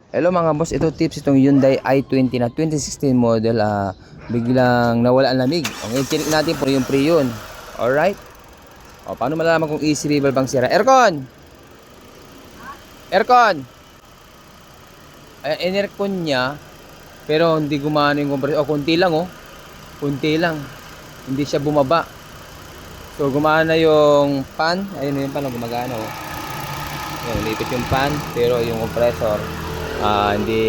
Hello mga boss, ito tips itong Hyundai i20 na 2016 model. Biglang nawala ang lamig. Okay, check natin po yung pre yun. Alright. O, paano malalaman kung easy reval bang sira? Aircon! Aircon! Ay, in-aircon niya, pero hindi gumana yung compressor. O, kunti lang oh. Kunti lang. Hindi siya bumaba. So, gumana yung fan. Ayun yung fan na gumagana oh. Yung lipit yung fan, pero yung compressor, hindi,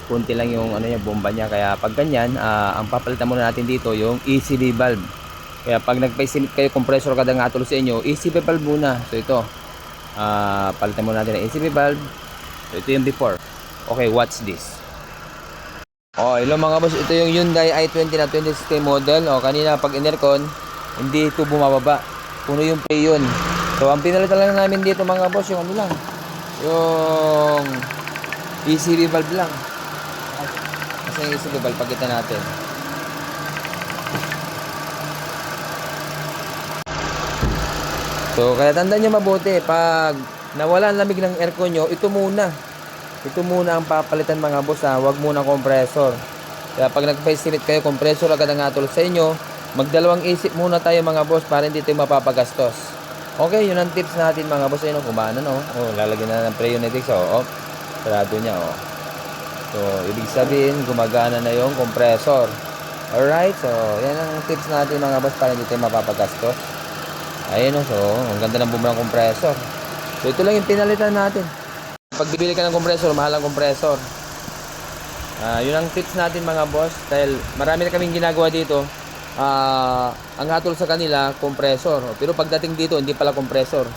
kunti lang yung ano yung bomba niya. Kaya pag ganyan, ang papalitan muna natin dito yung ECD valve. Kaya pag nagpaisinit kayo compressor kada nga tulo sa inyo, ECD valve muna. So ito, palitan muna natin ang ECD valve. So ito yung before. Okay, watch this. Oh, hello mga boss, ito yung Hyundai i20 na 2016 model. Oh, kanina pag in-aircon, hindi ito bumababa. Puno yung pre yun. So ang pinalitan lang namin dito mga boss, yung ano lang, yung ECD valve lang. Kasi yung ECD valve, pagkita natin. So kaya tandaan nyo mabuti, pag nawala ang lamig ng aircon nyo, ito muna. Ito muna ang papalitan mga boss, Huwag muna compressor. Kaya pag nagpa-init kayo, compressor agad ang atol sa inyo. Magdalawang isip muna tayo mga boss para hindi tayo mapapagastos. Okay, yun ang tips natin mga boss. Ayun, kumana no. Oh, lalagyan na ng pre-unitics. Oh, sarado niya. Oh. So, ibig sabihin, gumagana na yung compressor. Alright, so, yan ang tips natin mga boss para hindi tayo mapapagastos. Ayun, so, ang ganda ng bumerang compressor. So, ito lang yung pinalitan natin. Pag bibili ka ng compressor, mahal ang compressor. Yun ang tips natin mga boss. Dahil marami na kaming ginagawa dito. Ang hatol sa kanila, compressor. Pero pagdating dito, hindi pala compressor.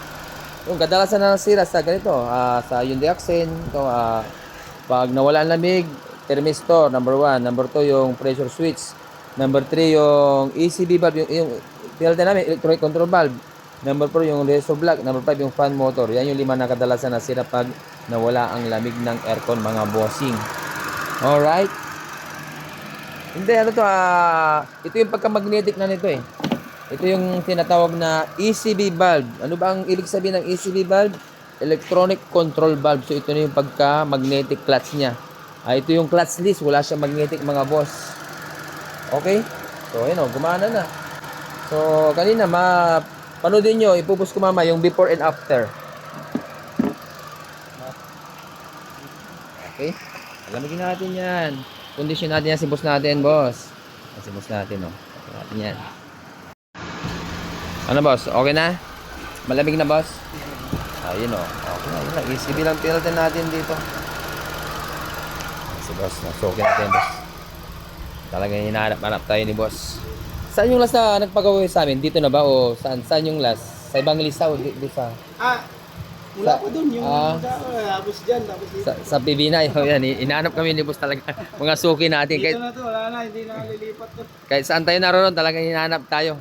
Yung kadalasan na nasira sa ganito, sa Hyundai Accent. Ito, pag nawala ang lamig, thermistor, number 1. Number 2, yung pressure switch. Number 3, yung ECD valve, yung pinalitan namin, electronic control valve. Number 4, yung reservoir block. Number 5, yung fan motor. Yan yung 5 na kadalasan na sira pag nawala ang lamig ng aircon mga bossing. Alright. Hindi, ano to, ito yung pagka-magnetic na nito eh. Ito yung tinatawag na ECB valve. Ano ba ang ibig sabihin ng ECB valve? Electronic control valve. So ito na yung pagka-magnetic clutch niya. Ito yung clutch list. Wala siyang magnetic mga boss. Okay? So ayun o, gumana na. So kanina, panoodin nyo, ipupus ko mama yung before and after. Okay? Alamigin natin yan. Kondisyon natin yan si boss natin, boss. Si boss natin, oh. Natin yan. Ano, boss? Okay na? Malamig na, boss? Ayun, oh. Okay na, yun lang. ECB lang pinalitan natin dito. Si boss, nasukin natin, boss. Talagang hinahanap-hanap tayo ni boss. Saan yung last na nagpagawa sa amin? Dito na ba? O saan? Saan yung last? Sa ibang lista o di sa? Wala pa dun, yung tapos dyan, tapos dito. Sa PB na, yan, inaanap kami ni boss talaga. Mga suki natin. Dito na to, wala na, hindi na lilipat to. Kahit saan tayo naroon, talagang hinahanap tayo.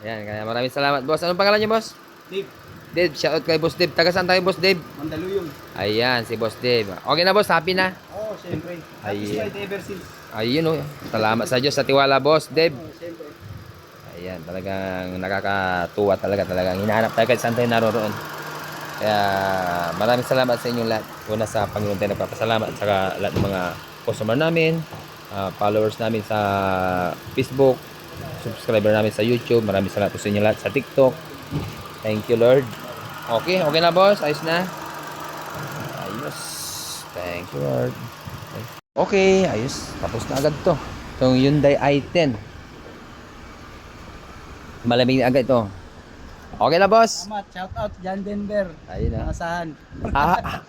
Ayan, kaya maraming salamat, boss. Anong pangalan niyo, boss? Dave, Dave, shoutout kay boss Dave. Taga saan tayo, boss Dave? Mandaluyong. Ayan, si boss Dave. Okay na, boss? Happy na? Oo, siyempre. Ay, Satisfied ever since. ayun, oh. Salamat sa Diyos sa tiwala, boss Dave. Oo, siyempre. Ayan, talagang nakakatuwa talaga. Talagang hinahanap tayo kahit saan tayo naroon. Kaya maraming salamat sa inyong lahat. Una sa Panginoon tayo nagpapasalamat at saka lahat ng mga customer namin, followers namin sa Facebook, subscriber namin sa YouTube. Maraming salamat po sa inyo lahat sa TikTok. Thank you, Lord. Okay, okay na, boss. Ayos na. Ayos. Thank you, Lord. Okay, ayos. Tapos na agad to. Itong Hyundai i10. Malamig na agad ito. Okay na, boss. Salamat, shout out John Denver. Ayun na. Nangasahan.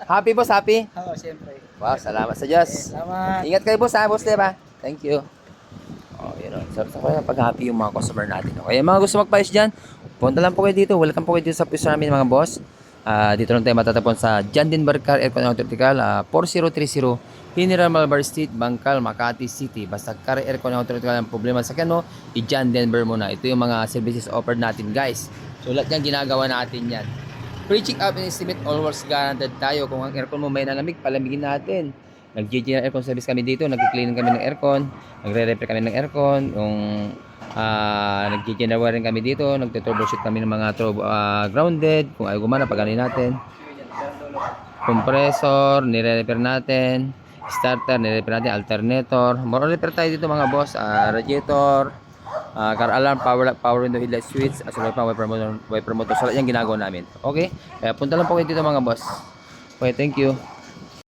Happy, boss. Happy. Oo, siyempre. Wow, salamat sa Diyos. Salamat. Ingat kayo, boss, boss, diba? Thank you. Oh, yun o. So kaya pag-happy yung mga customer natin. Kaya mga gusto magpayos dyan, punta lang po kayo dito. Welcome po kayo dito sa piso namin, mga boss. Dito lang tayo matatapon sa John Denver Car Aircon Electrical, 4030 General Malvar Street, Bangkal, Makati City. Basta car aircon electrical ang problema sa kano, i-John Denver muna. Ito yung mga services offered natin, guys. So lahat yan ginagawa natin yan. Free check up and estimate, all works guaranteed tayo. Kung ang aircon mo may nalamig, palamigin natin. Nag-GG aircon service kami dito, nag-clean kami ng aircon, nagre-repair kami ng aircon, yung nag-GG rin kami dito, nagte-troubleshoot kami ng mga grounded, kung ayaw gumana, paganin natin. compressor, nire-repair natin. Starter, nire-repair natin. Alternator. More on repair tayo dito mga boss. Radiator, car alarm, power window, headlight switch, as well pa wiper motor. So, yan ginagawa namin. Okay? Kaya punta lang po kayo dito mga boss. Okay, thank you.